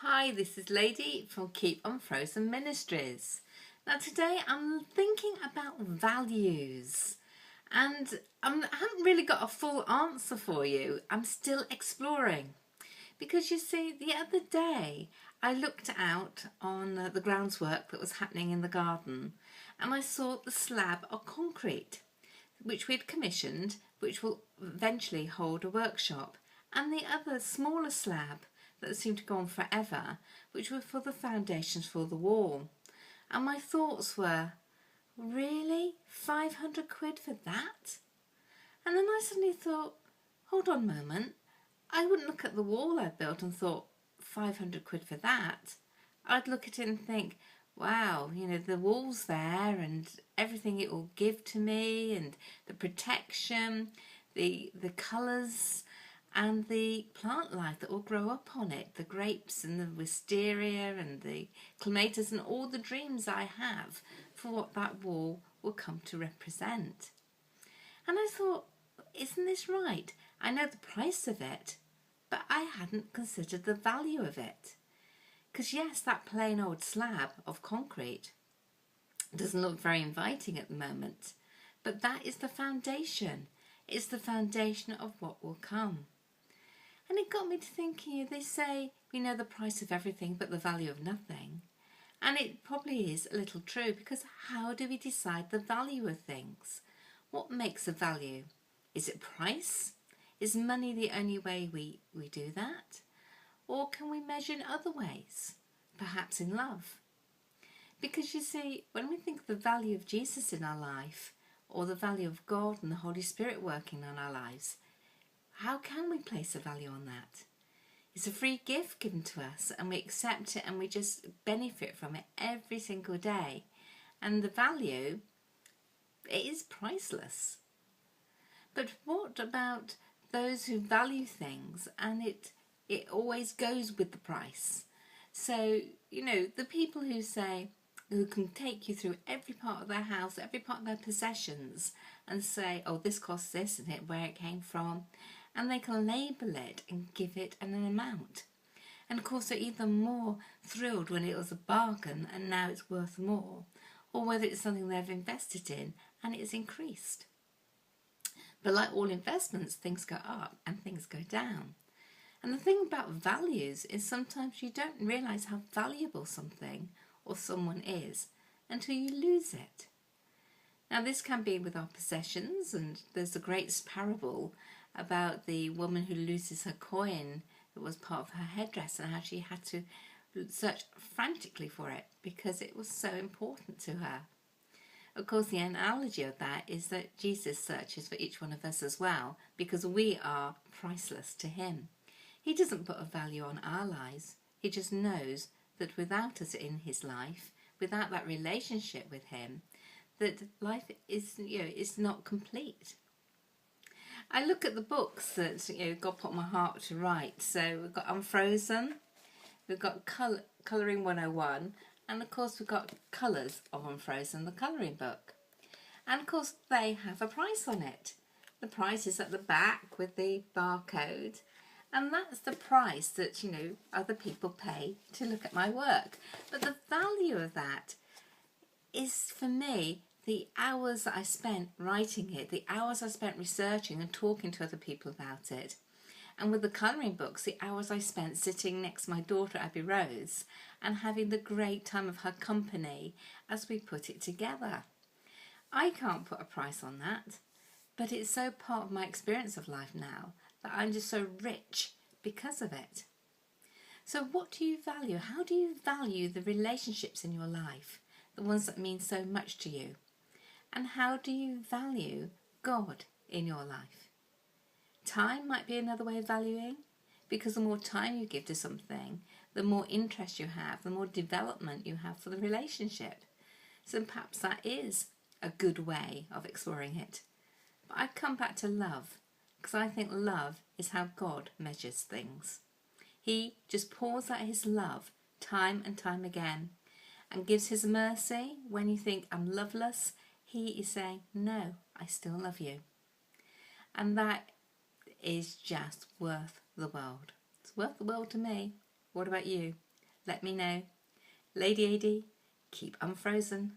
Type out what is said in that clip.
Hi, this is Ladey from Keep Unfrozen Ministries. Now today I'm thinking about values and I haven't really got a full answer for you. I'm still exploring because you see the other day I looked out on the groundswork that was happening in the garden and I saw the slab of concrete which we'd commissioned, which will eventually hold a workshop, and the other smaller slab that seemed to go on forever, which were for the foundations for the wall. And my thoughts were, really? 500 quid for that? And then I suddenly thought, hold on a moment, I wouldn't look at the wall I built and thought, 500 quid for that. I'd look at it and think, wow, the wall's there and everything it will give to me and the protection, the colours and the plant life that will grow up on it, the grapes and the wisteria and the clematis and all the dreams I have for what that wall will come to represent. And I thought, isn't this right? I know the price of it, but I hadn't considered the value of it. Because yes, that plain old slab of concrete doesn't look very inviting at the moment, but that is the foundation. It's the foundation of what will come. And it got me to thinking, they say we know the price of everything but the value of nothing. And it probably is a little true, because how do we decide the value of things? What makes a value? Is it price? Is money the only way we do that? Or can we measure in other ways? Perhaps in love? Because you see, when we think of the value of Jesus in our life, or the value of God and the Holy Spirit working on our lives, how can we place a value on that? It's a free gift given to us and we accept it and we just benefit from it every single day. And the value, it is priceless. But what about those who value things and it always goes with the price? So, the people who can take you through every part of their house, every part of their possessions and say, oh, this costs this and where it came from. And they can label it and give it an amount. And of course they're even more thrilled when it was a bargain and now it's worth more, or whether it's something they've invested in and it's increased. But like all investments, things go up and things go down. And the thing about values is sometimes you don't realise how valuable something or someone is until you lose it. Now this can be with our possessions, and there's a great parable about the woman who loses her coin that was part of her headdress and how she had to search frantically for it because it was so important to her. Of course, the analogy of that is that Jesus searches for each one of us as well, because we are priceless to him. He doesn't put a value on our lives. He just knows that without us in his life, without that relationship with him, that life is not complete. I look at the books that God put in my heart to write. So we've got Unfrozen, we've got Colouring 101, and of course we've got Colours of Unfrozen, the colouring book. And of course they have a price on it. The price is at the back with the barcode, and that's the price that other people pay to look at my work. But the value of that is, for me, the hours that I spent writing it, the hours I spent researching and talking to other people about it. And with the colouring books, the hours I spent sitting next to my daughter Abby Rose and having the great time of her company as we put it together. I can't put a price on that, but it's so part of my experience of life now that I'm just so rich because of it. So what do you value? How do you value the relationships in your life, the ones that mean so much to you? And how do you value God in your life? Time might be another way of valuing, because the more time you give to something, the more interest you have, the more development you have for the relationship. So perhaps that is a good way of exploring it. But I come back to love, because I think love is how God measures things. He just pours out his love time and time again and gives his mercy when you think I'm loveless. He is saying, no, I still love you. And that is just worth the world. It's worth the world to me. What about you? let me know. Lady Adey, keep unfrozen.